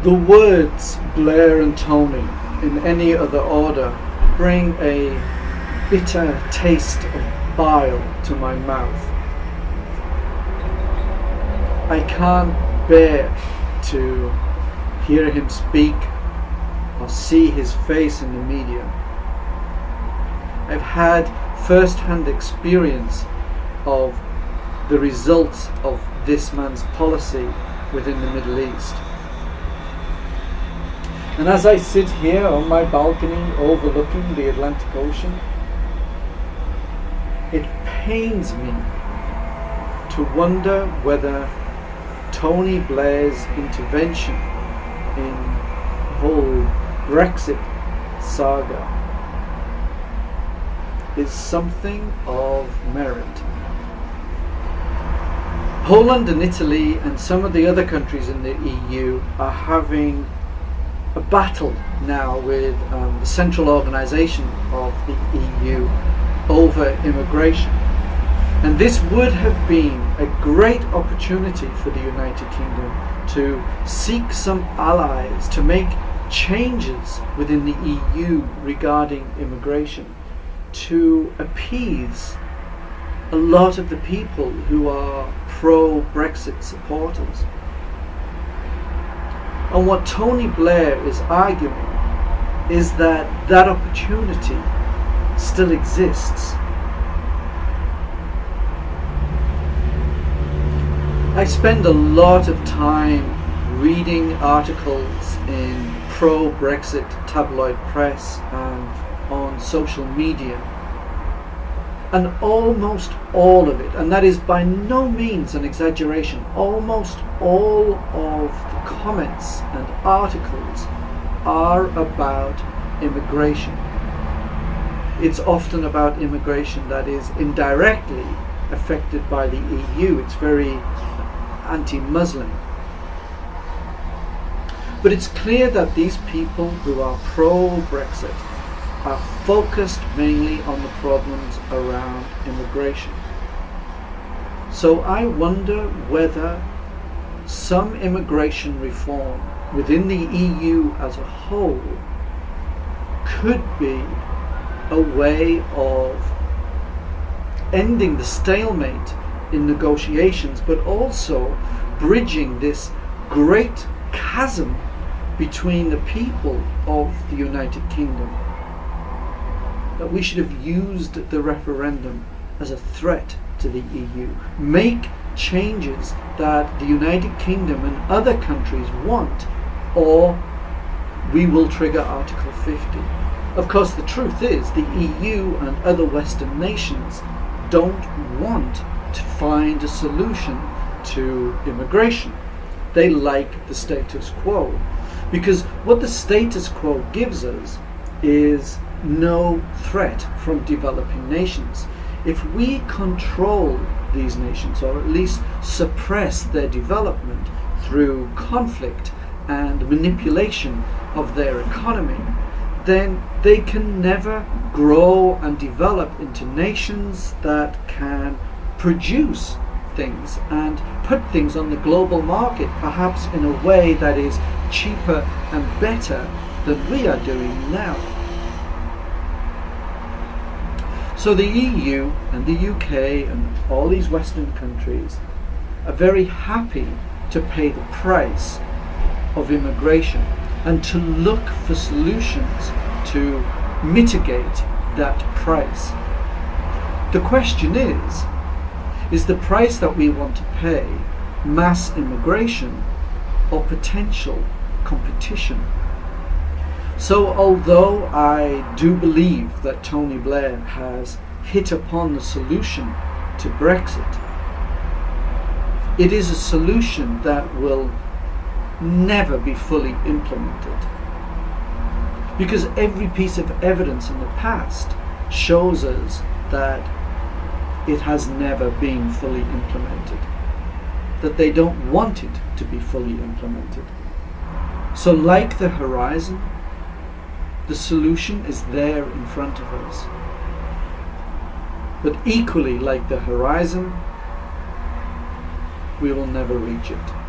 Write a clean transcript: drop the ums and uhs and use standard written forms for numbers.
The words Blair and Tony, in any other order, bring a bitter taste of bile to my mouth. I can't bear to hear him speak or see his face in the media. I've had first-hand experience of the results of this man's policy within the Middle East. And as I sit here on my balcony overlooking the Atlantic Ocean, it pains me to wonder whether Tony Blair's intervention in the whole Brexit saga is something of merit. Poland and Italy and some of the other countries in the EU are having a battle now with the central organisation of the EU over immigration. And this would have been a great opportunity for the United Kingdom to seek some allies, to make changes within the EU regarding immigration, to appease a lot of the people who are pro-Brexit supporters. And what Tony Blair is arguing is that that opportunity still exists. I spend a lot of time reading articles in pro-Brexit tabloid press and on social media, and almost all of it, and that is by no means an exaggeration, almost all of the comments and articles are about immigration. It's often about immigration that is indirectly affected by the EU. It's very anti-Muslim. But it's clear that these people who are pro-Brexit are focused mainly on the problems around immigration. So I wonder whether some immigration reform within the EU as a whole could be a way of ending the stalemate in negotiations, but also bridging this great chasm between the people of the United Kingdom. That we should have used the referendum as a threat to the EU. Make changes that the United Kingdom and other countries want, or we will trigger Article 50. Of course, the truth is the EU and other Western nations don't want to find a solution to immigration. They like the status quo, because what the status quo gives us is no threat from developing nations. If we control these nations, or at least suppress their development through conflict and manipulation of their economy, then they can never grow and develop into nations that can produce things and put things on the global market, perhaps in a way that is cheaper and better than we are doing now. So the EU and the UK and all these Western countries are very happy to pay the price of immigration and to look for solutions to mitigate that price. The question is the price that we want to pay mass immigration or potential competition? So although I do believe that Tony Blair has hit upon the solution to Brexit, it is a solution that will never be fully implemented, because every piece of evidence in the past shows us that it has never been fully implemented, that they don't want it to be fully implemented. So like the horizon, the solution is there in front of us. But equally like the horizon, we will never reach it.